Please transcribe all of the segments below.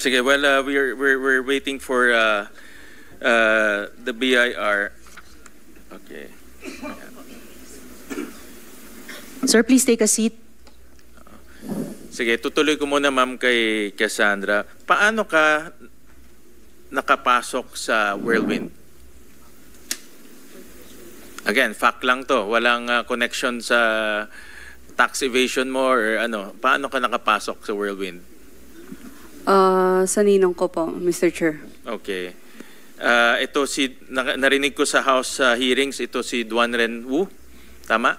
Sige, well, we're waiting for the BIR. Okay. Sir, please take a seat. Sige, tutuloy ko muna ma'am kay Cassandra. Paano ka nakapasok sa Whirlwind? Again, fact lang to. Walang connection sa tax evasion mo or ano. Paano ka nakapasok sa Whirlwind? Sa ninong ko po, Mr. Chair. Okay. Ito narinig ko sa House hearings, ito si Duan Ren Wu. Tama?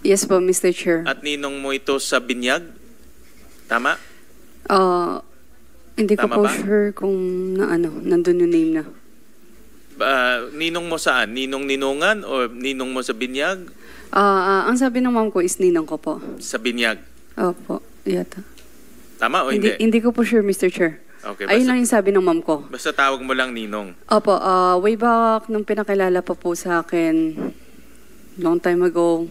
Yes po, Mr. Chair. At ninong mo ito sa Binyag? Tama? Hindi ko Tama po ba? sure kung nandun yung name na. Ninong mo saan? Ninong ninungan o ninong mo sa Binyag? Ang sabi ng mom ko is ninong ko po. Sa Binyag. Opo, yata. Tama o hindi? Hindi ko po sure, Mr. Chair. Okay, Ayun lang yung sabi ng mom ko. basta tawag mo lang ninong. Opo, way back nung pinakilala pa po sa akin, long time ago.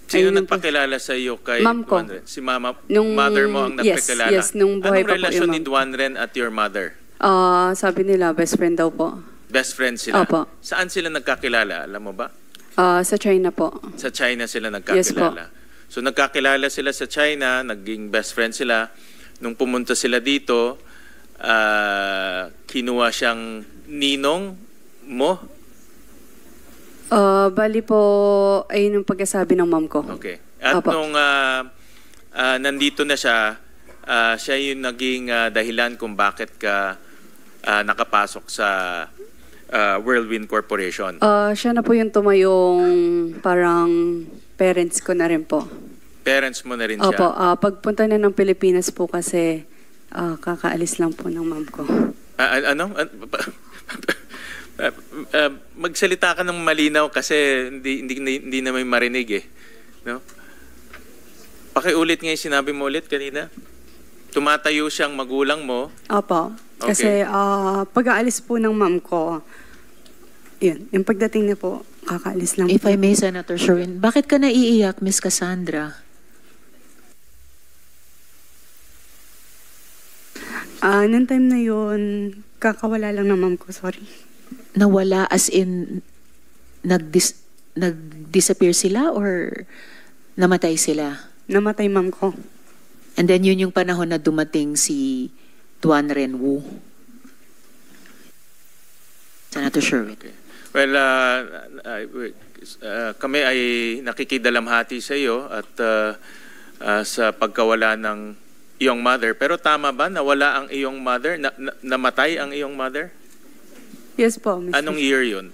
Sino Ayun lang po. nagpakilala sa iyo kay Ma'am ko. Duan Ren? Si mama, Nung- mother mo ang yes, nagpakilala? yes, nung buhay Anong pa po relasyon yung ni ma'am. Duan Ren at your mother? Sabi nila, best friend daw po. Best friends sila? Opo. Saan sila nagkakilala? Alam mo ba? Sa China po. Sa China sila Yes po. nagkakilala. So nagkakilala sila sa China, naging best friend sila. Nung pumunta sila dito, kinuha siyang ninong mo? Bali po, ayun yung pagkasabi ng mom ko. Okay. At Opo. nung nandito na siya, siya yung naging dahilan kung bakit ka nakapasok sa Whirlwind Corporation. Siya na po yung tumayong parang parents ko na rin po. Parents mo na rin siya? Opo, pagpunta na ng Pilipinas po kasi kakaalis lang po ng mom ko. Ano? Magsalita ka ng malinaw kasi hindi na may marinig eh. No? Pakiulit nga yung sinabi mo ulit kanina. Tumatayo siyang magulang mo. Opo, Okay. kasi pag-aalis po ng mom ko, yun, yung pagdating niya po, kakaalis lang If po. I may, Senator Sherwin, bakit ka naiiyak, Miss Cassandra? Nung time na yun, kakawala lang ng mom ko, sorry. Nawala as in nag-disappear sila or namatay sila? Namatay mom ko. And then yun yung panahon na dumating si Duan Ren Wu. Senator Sherwin. Okay. Well, kami ay nakikidalamhati sa iyo at sa pagkawala ng iyong mother. Pero tama ba nawala ang iyong mother? Namatay ang iyong mother? Yes po, Mr. Anong year yun?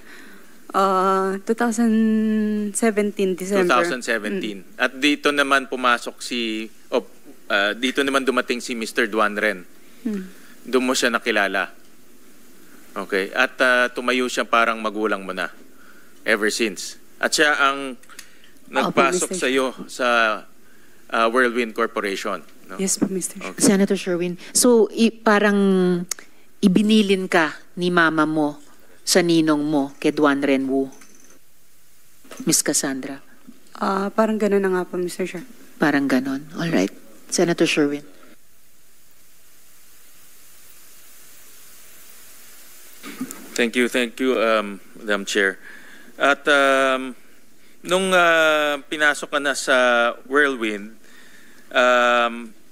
2017, December. 2017. At dito naman pumasok dito naman dumating si Mr. Duan Ren. Doon mo siya nakilala. Okay. At tumayo siya parang magulang mo na. Ever since. At siya ang nagpasok Mr. sa iyo sa Whirlwind Corporation. No? Yes po, Mr. Okay. Senator Sherwin, so parang ibinilin ka ni mama mo sa ninong mo kay Duan Ren Wu, Miss Cassandra? Parang gano'n na nga po, Mr. Chair. Parang ganon. All right. Senator Sherwin. Thank you, Madam Chair. At nung pinasok ka na sa Whirlwind,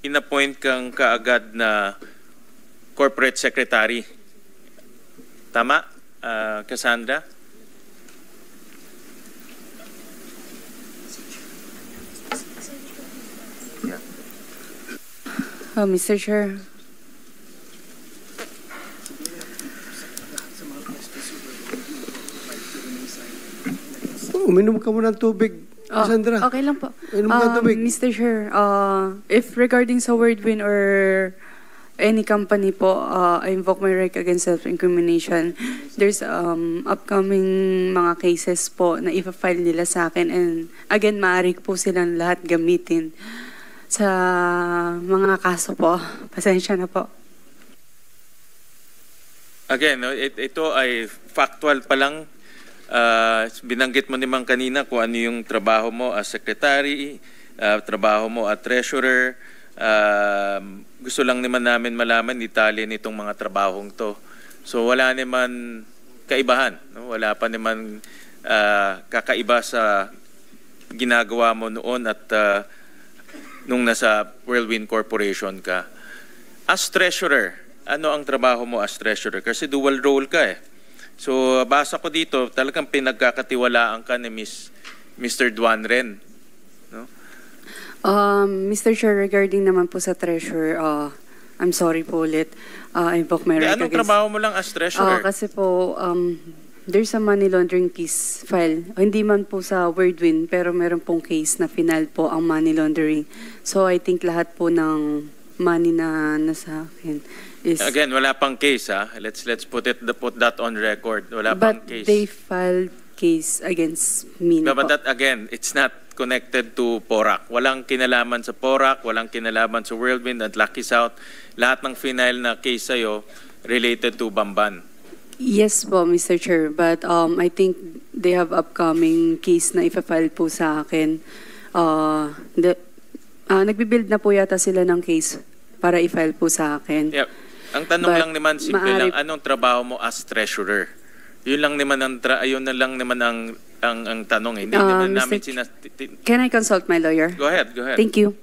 inappoint kang kaagad na corporate secretary. Tama, Cassandra? Mr. Chair. Uminom ka muna ng tubig, Cassandra. Okay lang po. Uminom ka ng tubig. Mr. Chair, if regarding sa Whirlwind or any company po, I invoke my right against self-incrimination. There's upcoming mga cases po na ipa-file nila sa akin, and again, maaari po silang lahat gamitin sa mga kaso po. Pasensya na po. Again, no, ito ay factual pa lang. Binanggit mo naman kanina kung ano yung trabaho mo as secretary, trabaho mo as treasurer. gusto lang naman namin malaman detalye nitong mga trabahong to. So wala naman kaibahan, no? Wala pa naman kakaiba sa ginagawa mo noon at nung nasa Whirlwind Corporation ka. As treasurer, ano ang trabaho mo as treasurer? Kasi dual role ka eh. So basa ko dito, talagang pinagkakatiwalaan ka ni Mr. Duanren. No? Mr. Chair, regarding naman po sa treasurer, I'm sorry po ulit. I invoke my right Anong against... trabaho mo lang as treasurer? Kasi po, there's a money laundering case file. Hindi man po sa Whirlwind, pero meron pong case na final po ang money laundering. So I think lahat po ng money na nasa akin is... Again, wala pang case ha. Let's put that on record. Wala pang But case. they filed case against me na But po. that again, it's not connected to PORAC. Walang kinalaman sa PORAC, walang kinalaman sa Whirlwind at Lucky South. Lahat ng final na case sa'yo related to Bamban. Yes po, Mr. Chair. But I think they have upcoming case na ipa-file po sa akin. Nagbibuild na po yata sila ng case para i-file po sa akin. Yep. Ang tanong But lang naman, simple maari- lang, anong trabaho mo as treasurer? Yun lang naman ayun na lang naman ang tanong. Hindi naman namin Can I consult my lawyer? Go ahead. Thank you.